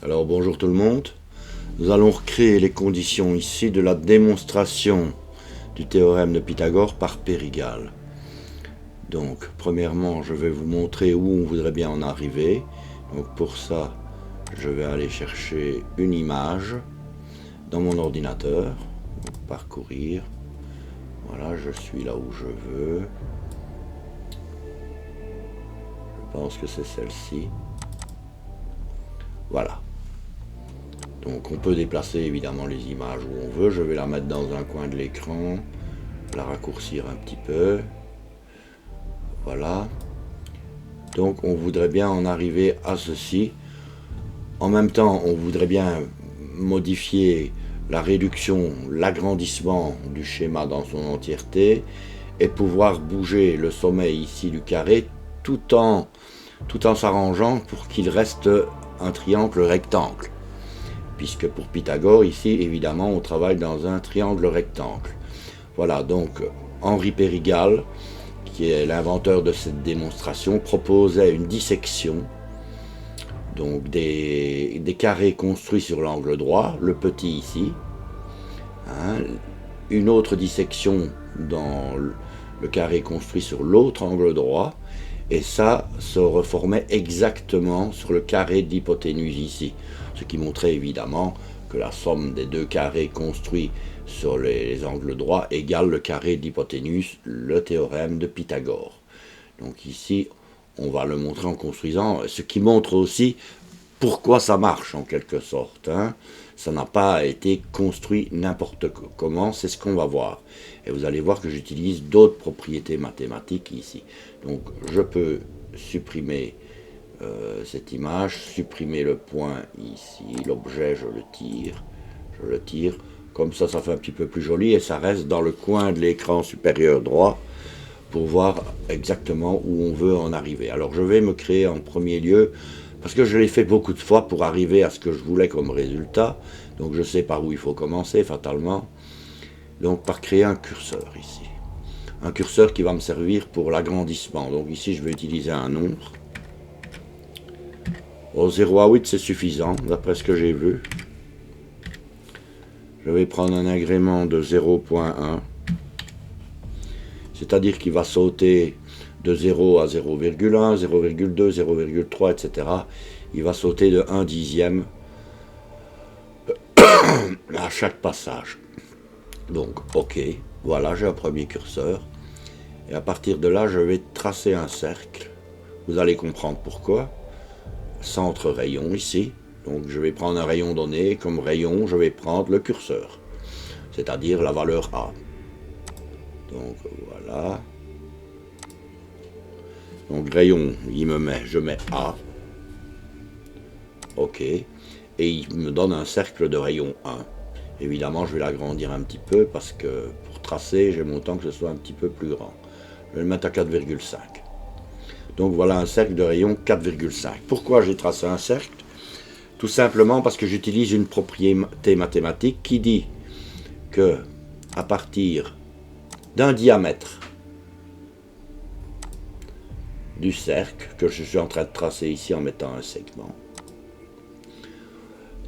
Alors bonjour tout le monde, nous allons recréer les conditions ici de la démonstration du théorème de Pythagore par Périgale. Donc premièrement je vais vous montrer où on voudrait bien en arriver. Donc pour ça je vais aller chercher une image dans mon ordinateur, donc, parcourir, voilà je suis là où je veux, je pense que c'est celle-ci, voilà. Donc on peut déplacer évidemment les images où on veut. Je vais la mettre dans un coin de l'écran, la raccourcir un petit peu. Voilà. Donc on voudrait bien en arriver à ceci. En même temps, on voudrait bien modifier la réduction, l'agrandissement du schéma dans son entièreté et pouvoir bouger le sommet ici du carré tout en s'arrangeant pour qu'il reste un triangle rectangle. Puisque pour Pythagore, ici, évidemment, on travaille dans un triangle rectangle. Voilà, donc Henri Périgale, qui est l'inventeur de cette démonstration, proposait une dissection, donc des carrés construits sur l'angle droit, le petit ici, hein, une autre dissection dans le carré construit sur l'autre angle droit, et ça se reformait exactement sur le carré de l'hypoténuse ici. Ce qui montrait évidemment que la somme des deux carrés construits sur les angles droits égale le carré de l'hypoténuse, le théorème de Pythagore. Donc ici, on va le montrer en construisant, ce qui montre aussi pourquoi ça marche en quelque sorte. Hein. Ça n'a pas été construit n'importe comment, c'est ce qu'on va voir. Et vous allez voir que j'utilise d'autres propriétés mathématiques ici. Donc je peux supprimer cette image, supprimer le point ici, l'objet je le tire, comme ça fait un petit peu plus joli et ça reste dans le coin de l'écran supérieur droit pour voir exactement où on veut en arriver. Alors je vais me créer en premier lieu, parce que je l'ai fait beaucoup de fois pour arriver à ce que je voulais comme résultat, donc je sais par où il faut commencer fatalement, donc par créer un curseur ici. Un curseur qui va me servir pour l'agrandissement, donc ici je vais utiliser un nombre. Au 0 à 8 c'est suffisant, d'après ce que j'ai vu. Je vais prendre un agrément de 0.1, c'est-à-dire qu'il va sauter de 0 à 0,1, 0,2, 0,3, etc. Il va sauter de 1 dixième à chaque passage. Donc, ok, voilà, j'ai un premier curseur. Et à partir de là, je vais tracer un cercle. Vous allez comprendre pourquoi. Centre rayon ici. Donc je vais prendre un rayon donné. Comme rayon, je vais prendre le curseur. C'est-à-dire la valeur A. Donc voilà. Donc rayon, je mets A. Ok. Et il me donne un cercle de rayon 1. Évidemment, je vais l'agrandir un petit peu parce que pour tracer, j'aime autant que ce soit un petit peu plus grand. Je vais le mettre à 4,5. Donc voilà un cercle de rayon 4,5. Pourquoi j'ai tracé un cercle? Tout simplement parce que j'utilise une propriété mathématique qui dit que à partir d'un diamètre du cercle que je suis en train de tracer ici en mettant un segment,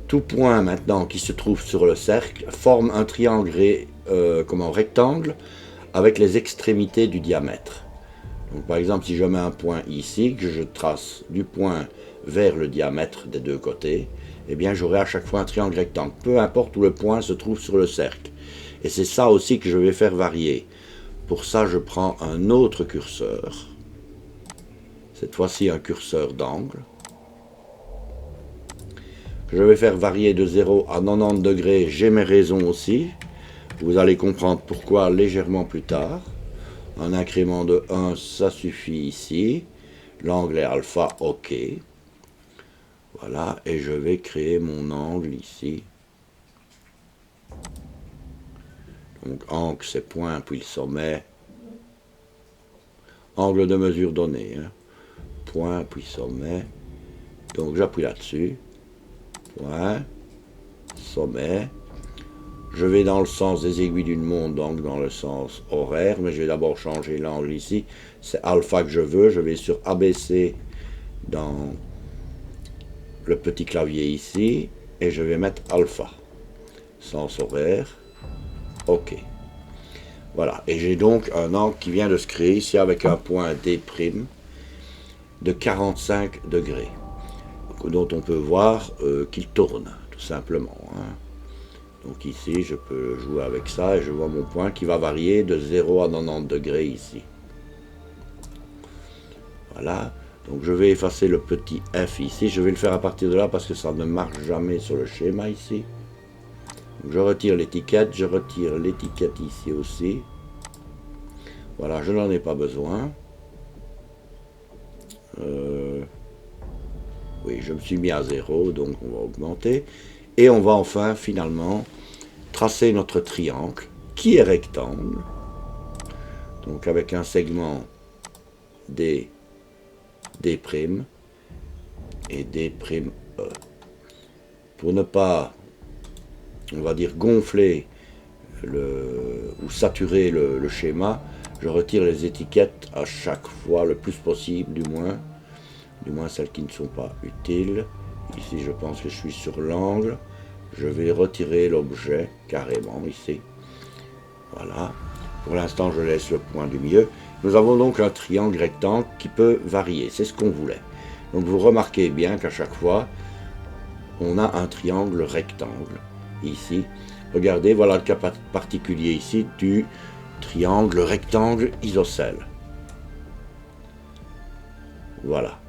tout point maintenant qui se trouve sur le cercle forme un triangle rectangle avec les extrémités du diamètre. Donc, par exemple, si je mets un point ici, que je trace du point vers le diamètre des deux côtés, eh bien j'aurai à chaque fois un triangle rectangle, peu importe où le point se trouve sur le cercle. Et c'est ça aussi que je vais faire varier. Pour ça, je prends un autre curseur, cette fois-ci un curseur d'angle, que je vais faire varier de 0 à 90 degrés, j'ai mes raisons aussi, vous allez comprendre pourquoi légèrement plus tard. Un incrément de 1, ça suffit ici. L'angle est alpha, ok. Voilà, et je vais créer mon angle ici. Donc angle, c'est point, puis le sommet. Angle de mesure donné. Hein. Point, puis sommet. Donc j'appuie là-dessus. Point, sommet. Je vais dans le sens des aiguilles d'une montre, donc dans le sens horaire, mais je vais d'abord changer l'angle ici. C'est alpha que je veux, je vais sur ABC dans le petit clavier ici et je vais mettre alpha. Sens horaire. OK. Voilà. Et j'ai donc un angle qui vient de se créer ici avec un point D' de 45 degrés. Dont on peut voir qu'il tourne, tout simplement. Hein. Donc ici, je peux jouer avec ça et je vois mon point qui va varier de 0 à 90 degrés ici. Voilà. Donc je vais effacer le petit F ici. Je vais le faire à partir de là parce que ça ne marche jamais sur le schéma ici. Donc je retire l'étiquette. Je retire l'étiquette ici aussi. Voilà, je n'en ai pas besoin. Oui, je me suis mis à 0, donc on va augmenter. Et on va enfin, finalement, tracer notre triangle, qui est rectangle. Donc avec un segment D', D' et D', E. Pour ne pas, on va dire, gonfler ou saturer le schéma, je retire les étiquettes à chaque fois, le plus possible du moins celles qui ne sont pas utiles. Ici je pense que je suis sur l'angle, je vais retirer l'objet carrément ici. Voilà, pour l'instant je laisse le point du milieu. Nous avons donc un triangle rectangle qui peut varier, c'est ce qu'on voulait. Donc vous remarquez bien qu'à chaque fois on a un triangle rectangle ici. Regardez, voilà le cas particulier ici du triangle rectangle isocèle. Voilà.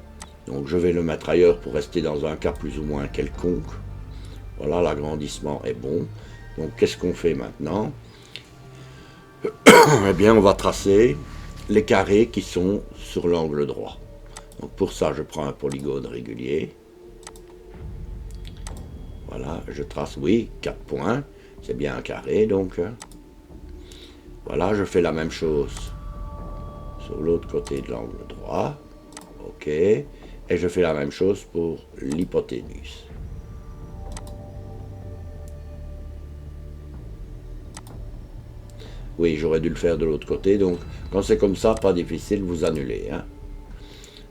Donc je vais le mettre ailleurs pour rester dans un cas plus ou moins quelconque. Voilà, l'agrandissement est bon. Donc qu'est-ce qu'on fait maintenant? Eh bien, on va tracer les carrés qui sont sur l'angle droit. Donc pour ça, je prends un polygone régulier. Voilà, je trace, oui, 4 points. C'est bien un carré, donc. Voilà, je fais la même chose sur l'autre côté de l'angle droit. OK. Et je fais la même chose pour l'hypoténuse. Oui, j'aurais dû le faire de l'autre côté. Donc, quand c'est comme ça, pas difficile, vous annulez. Hein.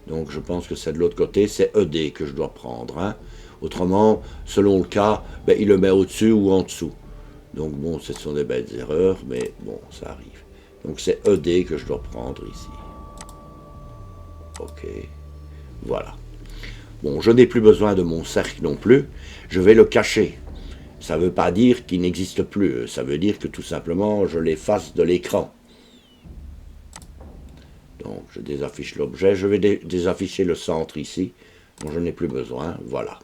Donc, je pense que c'est de l'autre côté. C'est ED que je dois prendre. Hein. Autrement, selon le cas, ben, il le met au-dessus ou en dessous. Donc, bon, ce sont des belles erreurs, mais bon, ça arrive. Donc, c'est ED que je dois prendre ici. OK. Voilà. Bon, je n'ai plus besoin de mon cercle non plus, je vais le cacher. Ça ne veut pas dire qu'il n'existe plus, ça veut dire que tout simplement je l'efface de l'écran. Donc je désaffiche l'objet, je vais désafficher le centre ici, dont je n'ai plus besoin, voilà.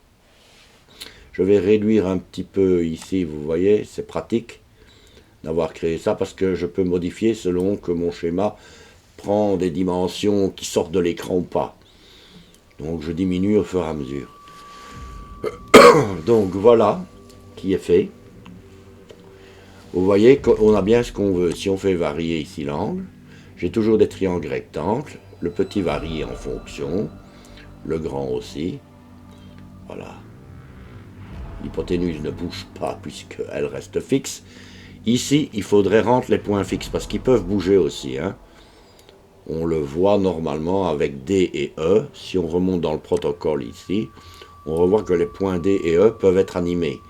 Je vais réduire un petit peu ici, vous voyez, c'est pratique d'avoir créé ça parce que je peux modifier selon que mon schéma prend des dimensions qui sortent de l'écran ou pas. Donc je diminue au fur et à mesure. Donc voilà qui est fait. Vous voyez qu'on a bien ce qu'on veut. Si on fait varier ici l'angle, j'ai toujours des triangles rectangles. Le petit varie en fonction. Le grand aussi. Voilà. L'hypoténuse ne bouge pas puisqu'elle reste fixe. Ici, il faudrait rendre les points fixes parce qu'ils peuvent bouger aussi. Hein. On le voit normalement avec D et E. Si on remonte dans le protocole ici, on revoit que les points D et E peuvent être animés.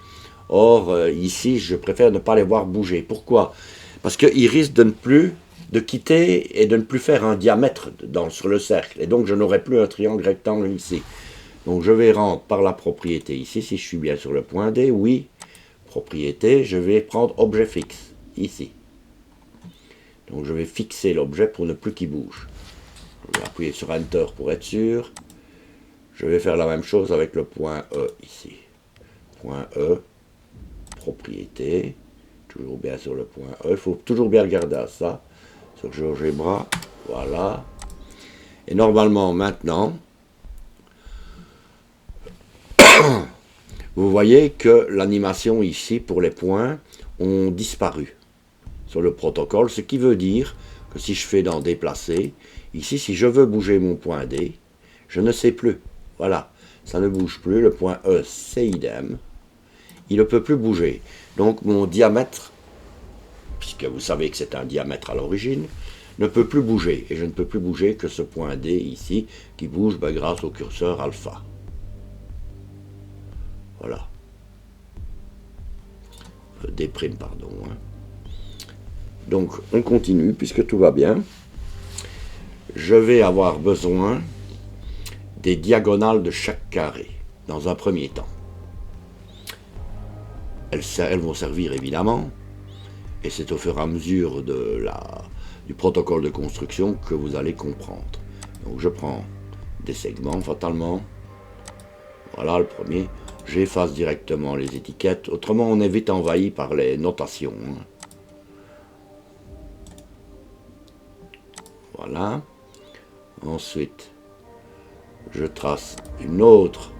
Or, ici, je préfère ne pas les voir bouger. Pourquoi? Parce qu'ils risquent de quitter et de ne plus faire un diamètre sur le cercle. Et donc, je n'aurai plus un triangle rectangle ici. Donc, je vais rendre par la propriété ici, si je suis bien sur le point D. Oui, propriété, je vais prendre objet fixe, ici. Donc je vais fixer l'objet pour ne plus qu'il bouge. Je vais appuyer sur Enter pour être sûr. Je vais faire la même chose avec le point E ici. Point E, propriété, toujours bien sur le point E. Il faut toujours bien regarder à ça, sur GeoGebra. Voilà. Et normalement maintenant, vous voyez que l'animation ici pour les points ont disparu sur le protocole, ce qui veut dire que si je fais dans déplacer, ici si je veux bouger mon point D, je ne sais plus. Voilà, ça ne bouge plus, le point E c'est idem, il ne peut plus bouger. Donc mon diamètre, puisque vous savez que c'est un diamètre à l'origine, ne peut plus bouger, et je ne peux plus bouger que ce point D ici, qui bouge grâce au curseur alpha. Voilà. D'E', pardon. Hein. Donc, on continue, puisque tout va bien. Je vais avoir besoin des diagonales de chaque carré, dans un premier temps. Elles vont servir évidemment, et c'est au fur et à mesure du protocole de construction que vous allez comprendre. Donc je prends des segments fatalement, voilà le premier, j'efface directement les étiquettes, autrement on est vite envahi par les notations. Hein. Voilà, ensuite je trace une autre,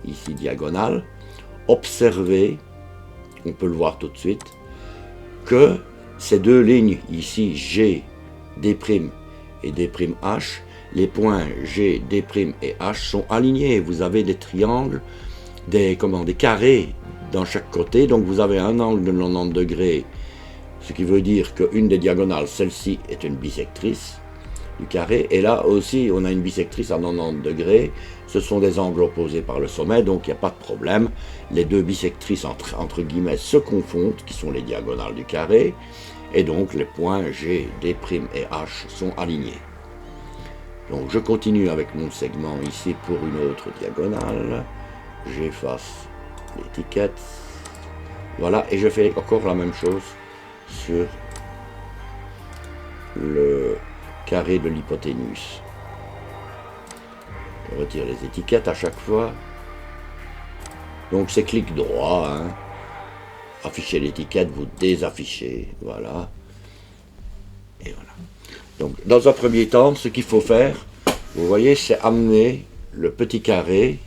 ici diagonale, observez, on peut le voir tout de suite, que ces deux lignes ici, G, D' et D'H, les points G, D' et H sont alignés. Vous avez des triangles, des carrés dans chaque côté, donc vous avez un angle de 90 degrés, ce qui veut dire qu'une des diagonales, celle-ci, est une bisectrice du carré, et là aussi on a une bisectrice à 90 degrés, ce sont des angles opposés par le sommet, donc il n'y a pas de problème, les deux bisectrices entre guillemets se confondent, qui sont les diagonales du carré, et donc les points G, D' et H sont alignés. Donc je continue avec mon segment ici pour une autre diagonale, j'efface l'étiquette, voilà, et je fais encore la même chose sur le carré de l'hypoténuse. Je retire les étiquettes à chaque fois. Donc c'est clic droit. Hein. Afficher l'étiquette, vous désaffichez. Voilà. Et voilà. Donc dans un premier temps, ce qu'il faut faire, vous voyez, c'est amener le petit carré.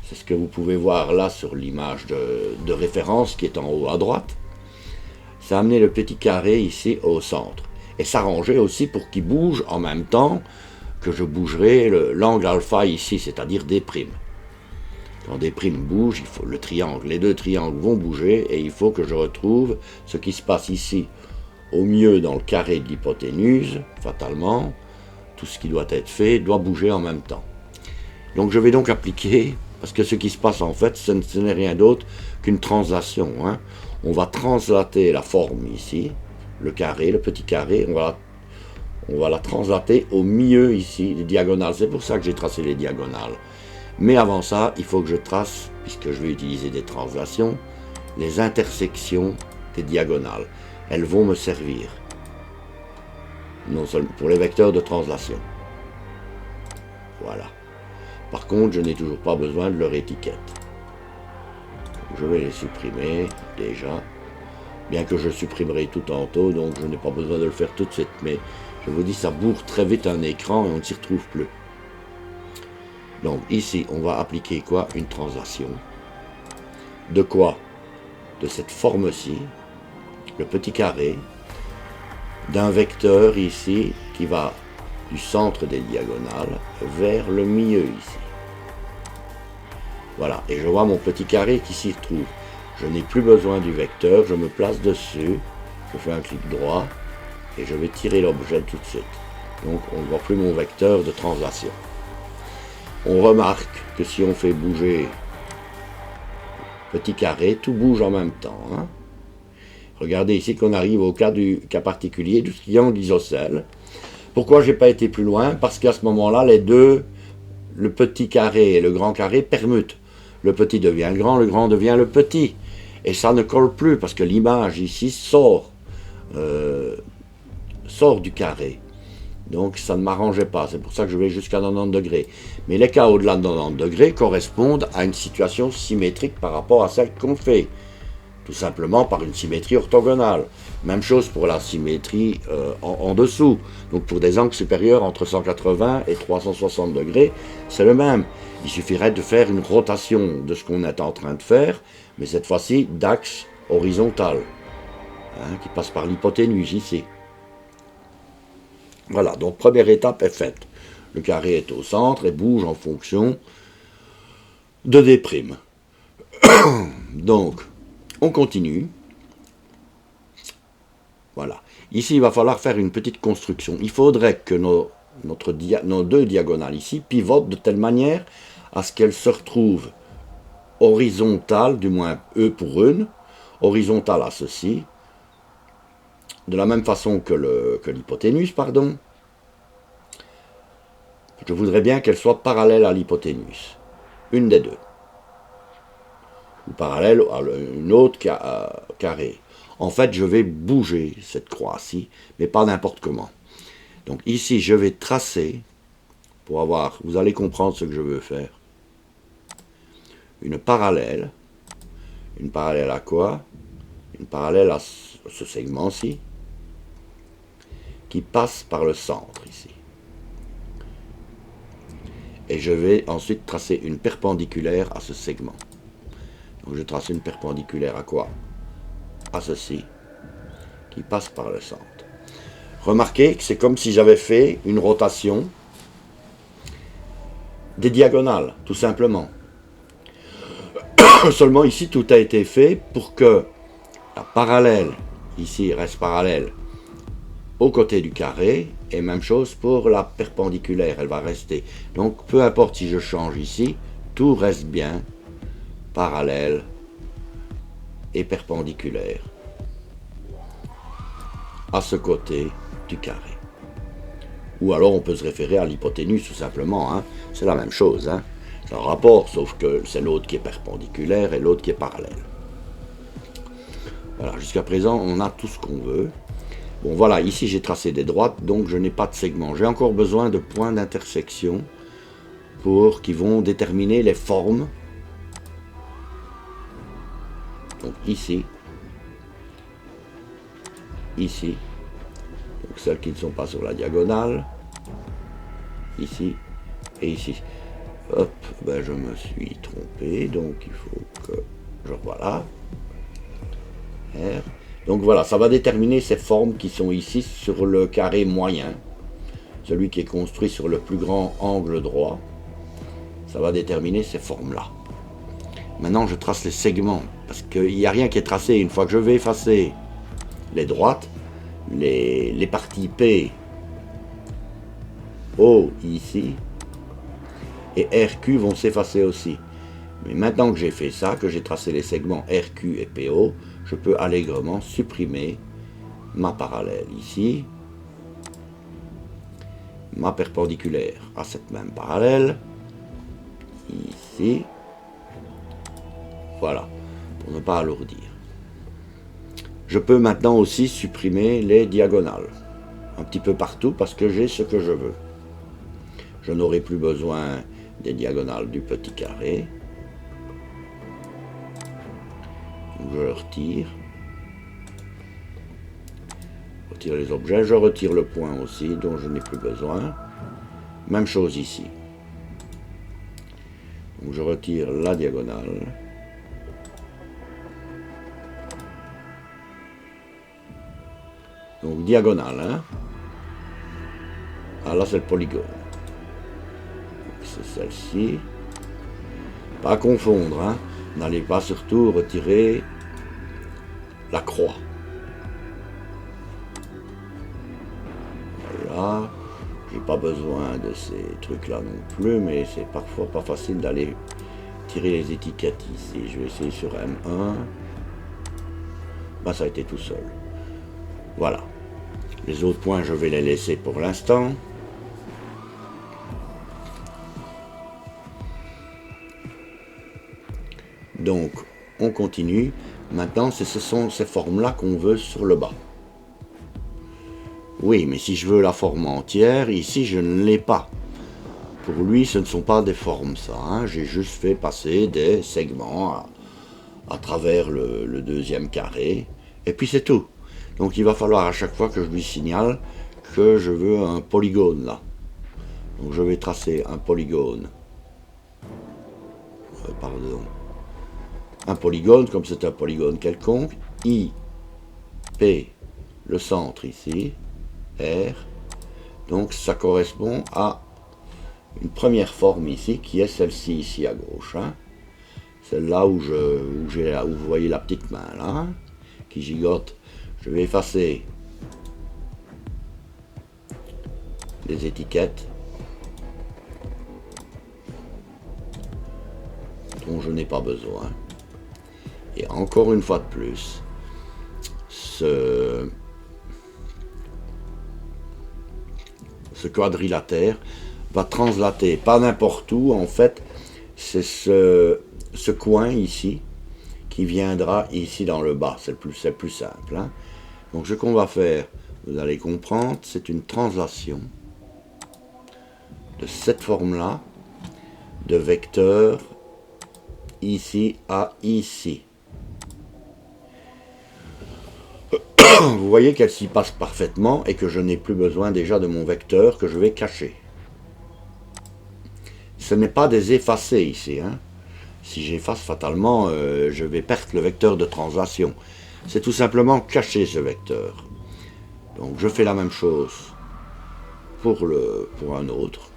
C'est ce que vous pouvez voir là sur l'image de référence qui est en haut à droite. C'est amener le petit carré ici au centre. Et s'arranger aussi pour qu'il bouge en même temps que je bougerai l'angle alpha ici, c'est-à-dire D'. Quand D' bouge, il faut le triangle, les deux triangles vont bouger et il faut que je retrouve ce qui se passe ici, au mieux dans le carré de l'hypoténuse, fatalement, tout ce qui doit être fait doit bouger en même temps. Donc je vais donc appliquer, parce que ce qui se passe en fait, ce n'est rien d'autre qu'une translation. Hein. On va translater la forme ici, le carré, le petit carré, on va la translater au milieu ici, des diagonales. C'est pour ça que j'ai tracé les diagonales. Mais avant ça, il faut que je trace, puisque je vais utiliser des translations, les intersections des diagonales. Elles vont me servir, non seulement pour les vecteurs de translation. Voilà. Par contre, je n'ai toujours pas besoin de leur étiquette. Je vais les supprimer, déjà. Bien que je supprimerai tout tantôt, donc je n'ai pas besoin de le faire tout de suite. Mais je vous dis, ça bourre très vite un écran et on ne s'y retrouve plus. Donc ici, on va appliquer quoi? Une translation. De quoi? De cette forme-ci, le petit carré, d'un vecteur ici qui va du centre des diagonales vers le milieu ici. Voilà, et je vois mon petit carré qui s'y retrouve. Je n'ai plus besoin du vecteur, je me place dessus, je fais un clic droit et je vais tirer l'objet tout de suite. Donc on ne voit plus mon vecteur de translation. On remarque que si on fait bouger petit carré, tout bouge en même temps. Hein. Regardez ici qu'on arrive au cas particulier du triangle isocèle. Pourquoi je n'ai pas été plus loin? Parce qu'à ce moment-là, les deux, le petit carré et le grand carré, permutent. Le petit devient le grand devient le petit. Et ça ne colle plus parce que l'image ici sort du carré. Donc ça ne m'arrangeait pas. C'est pour ça que je vais jusqu'à 90 degrés. Mais les cas au-delà de 90 degrés correspondent à une situation symétrique par rapport à celle qu'on fait. Tout simplement par une symétrie orthogonale. Même chose pour la symétrie en dessous. Donc pour des angles supérieurs entre 180 et 360 degrés, c'est le même. Il suffirait de faire une rotation de ce qu'on est en train de faire, mais cette fois-ci d'axe horizontal, hein, qui passe par l'hypoténuse ici. Voilà, donc première étape est faite. Le carré est au centre et bouge en fonction de D'. Donc, on continue. Voilà. Ici, il va falloir faire une petite construction. Il faudrait que nos deux diagonales ici pivotent de telle manière à ce qu'elles se retrouvent horizontale, du moins E pour une, horizontale à ceci, de la même façon que l'hypoténuse, pardon. Je voudrais bien qu'elle soit parallèle à l'hypoténuse, une des deux, ou parallèle à une autre carré. En fait, je vais bouger cette croix-ci, mais pas n'importe comment. Donc ici, je vais tracer, pour avoir, vous allez comprendre ce que je veux faire, une parallèle. Une parallèle à quoi? Une parallèle à ce segment-ci, qui passe par le centre ici. Et je vais ensuite tracer une perpendiculaire à ce segment. Donc je trace une perpendiculaire à quoi? À ceci, qui passe par le centre. Remarquez que c'est comme si j'avais fait une rotation des diagonales, tout simplement. Seulement ici, tout a été fait pour que la parallèle, ici, reste parallèle au côté du carré, et même chose pour la perpendiculaire, elle va rester. Donc, peu importe si je change ici, tout reste bien parallèle et perpendiculaire à ce côté du carré. Ou alors on peut se référer à l'hypoténuse tout simplement, hein. C'est la même chose, hein. C'est un rapport, sauf que c'est l'autre qui est perpendiculaire et l'autre qui est parallèle. Voilà, jusqu'à présent on a tout ce qu'on veut. Bon voilà, ici j'ai tracé des droites, donc je n'ai pas de segment. J'ai encore besoin de points d'intersection qui vont déterminer les formes. Donc ici, ici, donc celles qui ne sont pas sur la diagonale, ici et ici. Hop, ben je me suis trompé, donc il faut que je voilà. R. Donc voilà, ça va déterminer ces formes qui sont ici sur le carré moyen, celui qui est construit sur le plus grand angle droit. Ça va déterminer ces formes-là. Maintenant, je trace les segments, parce qu'il n'y a rien qui est tracé. Une fois que je vais effacer les droites, les parties P, O ici, et RQ vont s'effacer aussi. Mais maintenant que j'ai fait ça, que j'ai tracé les segments RQ et PO, je peux allègrement supprimer ma parallèle ici, ma perpendiculaire à cette même parallèle, ici, voilà, pour ne pas alourdir. Je peux maintenant aussi supprimer les diagonales, un petit peu partout, parce que j'ai ce que je veux. Je n'aurai plus besoin des diagonales du petit carré. Je le retire. Je retire les objets. Je retire le point aussi, dont je n'ai plus besoin. Même chose ici. Donc je retire la diagonale. Donc diagonale, hein. Ah là c'est le polygone. C'est celle-ci. Pas confondre, hein. N'allez pas surtout retirer la croix. Voilà. J'ai pas besoin de ces trucs-là non plus, mais c'est parfois pas facile d'aller tirer les étiquettes ici. Je vais essayer sur M1. Ben, ça a été tout seul. Voilà. Les autres points, je vais les laisser pour l'instant. Donc, on continue. Maintenant, ce sont ces formes-là qu'on veut sur le bas. Oui, mais si je veux la forme entière, ici, je ne l'ai pas. Pour lui, ce ne sont pas des formes, ça. Hein. J'ai juste fait passer des segments à travers le deuxième carré. Et puis, c'est tout. Donc, il va falloir à chaque fois que je lui signale que je veux un polygone, là. Donc, je vais tracer un polygone. Pardon. Un polygone, comme c'est un polygone quelconque, I, P, le centre ici, R, donc ça correspond à une première forme ici, qui est celle-ci ici à gauche, hein. Celle-là où vous voyez la petite main là, hein, qui gigote. Je vais effacer les étiquettes. dont je n'ai pas besoin. Et encore une fois de plus, ce quadrilatère va translater, pas n'importe où en fait, c'est ce coin ici qui viendra ici dans le bas, c'est le plus simple. Hein. Donc ce qu'on va faire, vous allez comprendre, c'est une translation de cette forme-là, de vecteur ici à ici. Vous voyez qu'elle s'y passe parfaitement et que je n'ai plus besoin déjà de mon vecteur que je vais cacher. Ce n'est pas des effacés ici. Hein. Si j'efface fatalement, je vais perdre le vecteur de translation. C'est tout simplement cacher ce vecteur. Donc je fais la même chose pour un autre.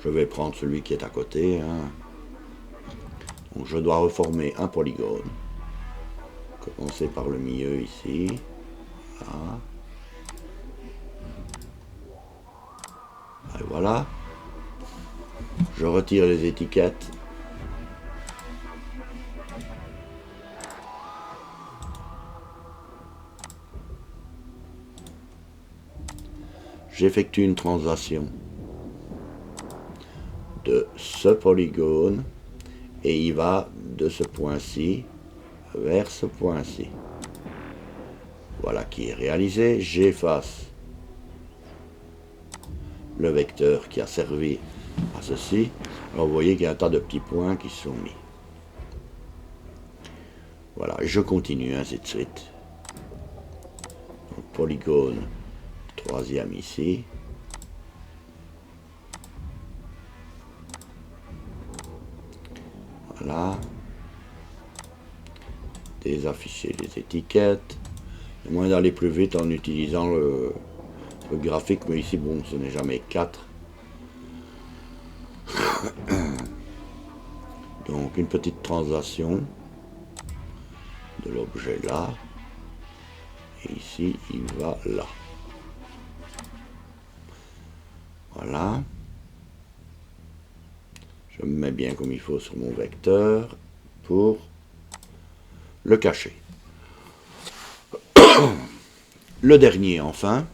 Je vais prendre celui qui est à côté. Hein. Donc je dois reformer un polygone. Commencer par le milieu ici. Là. Et voilà. Je retire les étiquettes. J'effectue une translation de ce polygone et il va de ce point-ci vers ce point-ci. Voilà qui est réalisé. J'efface le vecteur qui a servi à ceci. Alors vous voyez qu'il y a un tas de petits points qui sont mis. Voilà, je continue, ainsi de suite. Donc, polygone, troisième ici. Voilà. Désafficher les étiquettes. Il y a moyen d'aller plus vite en utilisant le graphique, mais ici, bon, ce n'est jamais 4. Donc, une petite translation de l'objet là. Et ici, il va là. Voilà. Je me mets bien comme il faut sur mon vecteur pour le cacher. Le dernier, enfin.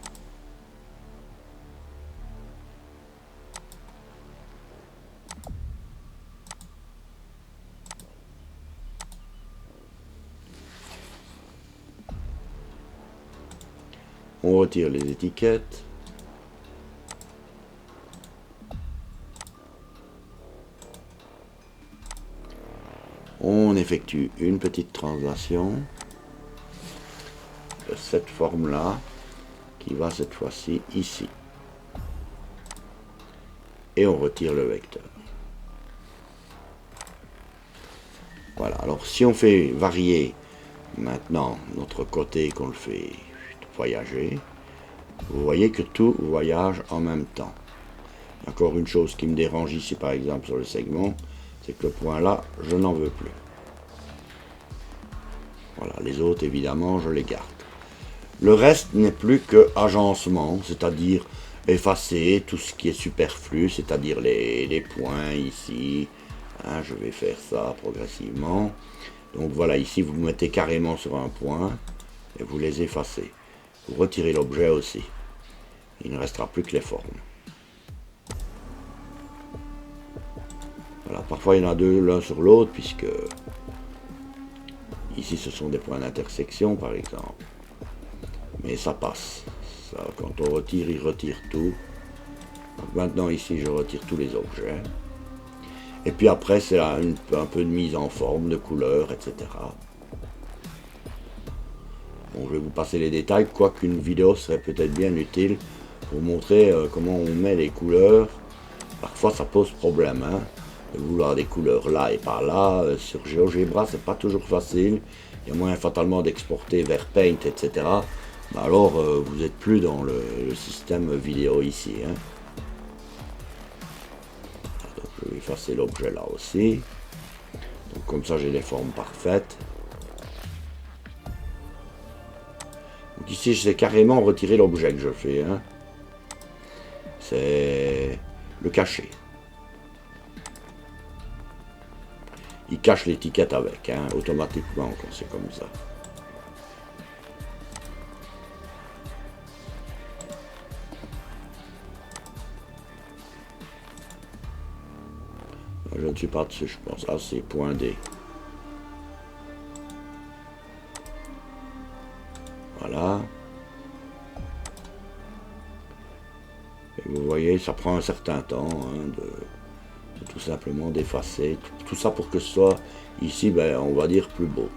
On retire les étiquettes. On effectue une petite translation de cette forme-là qui va cette fois-ci ici. Et on retire le vecteur. Voilà, alors si on fait varier maintenant notre côté qu'on le fait voyager, vous voyez que tout voyage en même temps. Encore une chose qui me dérange ici par exemple sur le segment, c'est que le point là, je n'en veux plus. Voilà, les autres évidemment je les garde. Le reste n'est plus que agencement, c'est-à-dire effacer tout ce qui est superflu, c'est-à-dire les points ici. Hein, je vais faire ça progressivement. Donc voilà, ici vous mettez carrément sur un point et vous les effacez. Vous retirez l'objet aussi. Il ne restera plus que les formes. Voilà, parfois il y en a deux l'un sur l'autre puisque ici ce sont des points d'intersection par exemple. Mais ça passe. Ça, quand on retire, il retire tout. Donc maintenant ici je retire tous les objets. Et puis après c'est un peu de mise en forme, de couleur, etc. Bon, je vais vous passer les détails, quoique une vidéo serait peut-être bien utile pour montrer comment on met les couleurs. Parfois ça pose problème, hein, de vouloir des couleurs là et pas là. Sur GeoGebra c'est pas toujours facile. Il y a moyen fatalement d'exporter vers Paint, etc. Bah alors vous n'êtes plus dans le système vidéo ici. Hein. Donc, je vais effacer l'objet là aussi. Donc comme ça j'ai les formes parfaites. Donc ici je sais carrément retirer l'objet que je fais. Hein. C'est le cacher. il cache l'étiquette avec, hein, automatiquement quand c'est comme ça. Je ne suis pas dessus, je pense. Ah, c'est point D. Voilà. Et vous voyez, ça prend un certain temps hein, de tout simplement d'effacer. Tout ça pour que ce soit ici, ben, on va dire, plus beau.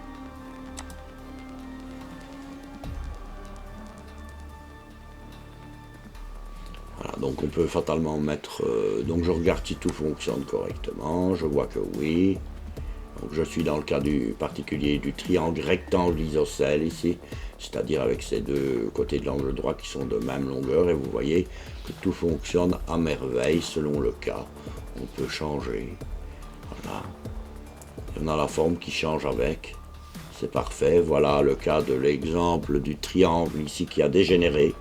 Voilà, donc on peut fatalement mettre... donc je regarde si tout fonctionne correctement. Je vois que oui. Donc je suis dans le cas du particulier du triangle rectangle isocèle ici, c'est-à-dire avec ces deux côtés de l'angle droit qui sont de même longueur, et vous voyez que tout fonctionne à merveille selon le cas. On peut changer. Voilà. On a la forme qui change avec. C'est parfait. Voilà le cas de l'exemple du triangle ici qui a dégénéré,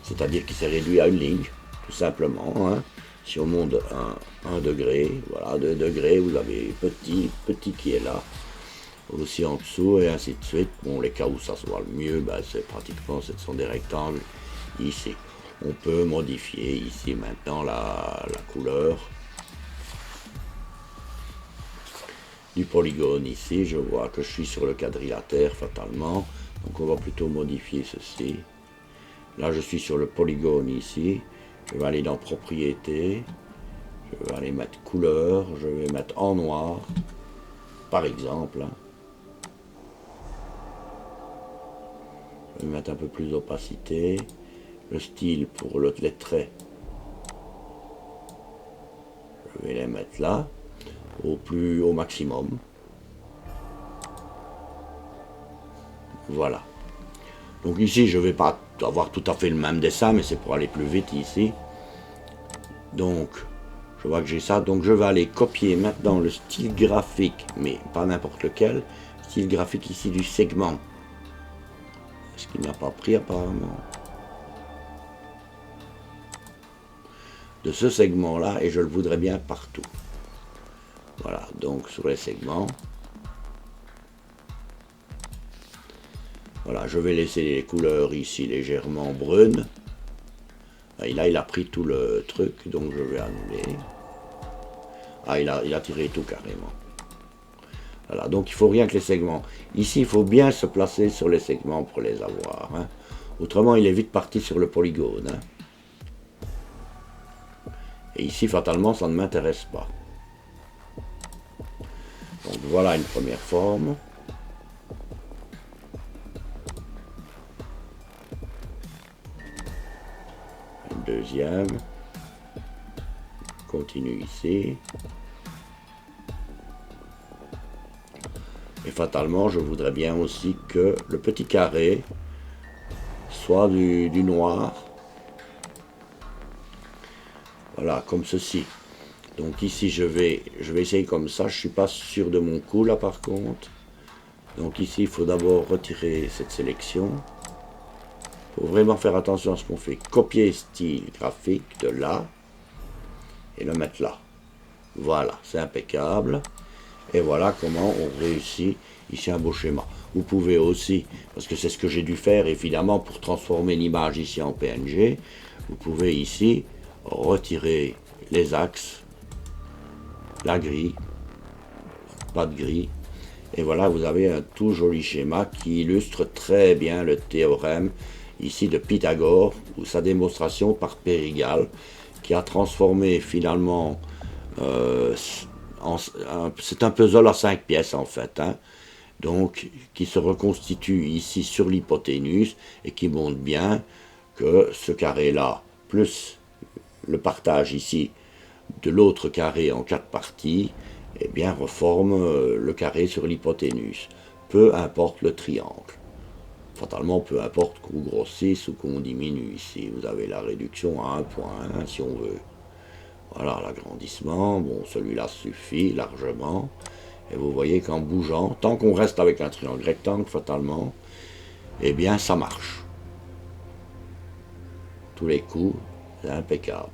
c'est-à-dire qui s'est réduit à une ligne, tout simplement. Hein. Si on monte 1 degré, voilà, 2 degrés, vous avez petit qui est là, aussi en dessous, et ainsi de suite. Bon, les cas où ça se voit le mieux, ben, c'est pratiquement, ce sont des rectangles ici. On peut modifier ici maintenant la couleur du polygone ici. Je vois que je suis sur le quadrilatère fatalement, donc on va plutôt modifier ceci. Là, je suis sur le polygone ici. Je vais aller dans propriétés. Je vais aller mettre couleur. Je vais mettre en noir, par exemple. Je vais mettre un peu plus d'opacité. Le style pour les traits. Je vais les mettre là, au maximum. Voilà. Donc ici, je ne vais pas avoir tout à fait le même dessin, mais c'est pour aller plus vite ici. Donc, je vois que j'ai ça. Donc, je vais aller copier maintenant le style graphique, mais pas n'importe lequel. Style graphique ici du segment. Est-ce qu'il n'a pas pris apparemment? De ce segment-là, et je le voudrais bien partout. Voilà, donc sur les segments. Voilà, je vais laisser les couleurs ici légèrement brunes. Et là, il a pris tout le truc, donc je vais annuler. Ah, il a tiré tout carrément. Voilà, donc il faut rien que les segments. Ici, il faut bien se placer sur les segments pour les avoir. Hein. Autrement, il est vite parti sur le polygone. Hein. Et ici, fatalement, ça ne m'intéresse pas. Donc voilà une première forme. Une deuxième. Continue ici. Et fatalement, je voudrais bien aussi que le petit carré soit du noir. Voilà, comme ceci. Donc ici, je vais essayer comme ça. Je ne suis pas sûr de mon coup, là, par contre. Donc ici, il faut d'abord retirer cette sélection. Il faut vraiment faire attention à ce qu'on fait. Copier style graphique de là. Et le mettre là. Voilà, c'est impeccable. Et voilà comment on réussit ici un beau schéma. Vous pouvez aussi, parce que c'est ce que j'ai dû faire évidemment pour transformer l'image ici en PNG, vous pouvez ici retirer les axes, la grille, pas de grille, et voilà vous avez un tout joli schéma qui illustre très bien le théorème ici de Pythagore, ou sa démonstration par Périgale, qui a transformé finalement c'est un puzzle à 5 pièces en fait, hein, donc qui se reconstitue ici sur l'hypoténuse et qui montre bien que ce carré là, plus le partage ici de l'autre carré en 4 parties, eh bien reforme le carré sur l'hypoténuse, peu importe le triangle. Fatalement, peu importe qu'on grossisse ou qu'on diminue ici, vous avez la réduction à 1,1 si on veut. Voilà, l'agrandissement, bon, celui-là suffit largement. Et vous voyez qu'en bougeant, tant qu'on reste avec un triangle rectangle, fatalement, eh bien, ça marche. Tous les coups, c'est impeccable.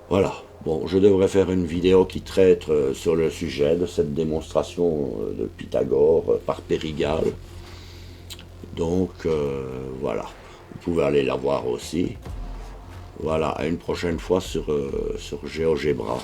Voilà. Bon, je devrais faire une vidéo qui traite sur le sujet de cette démonstration de Pythagore par Périgale. Donc voilà, vous pouvez aller la voir aussi. Voilà, à une prochaine fois sur GeoGebra.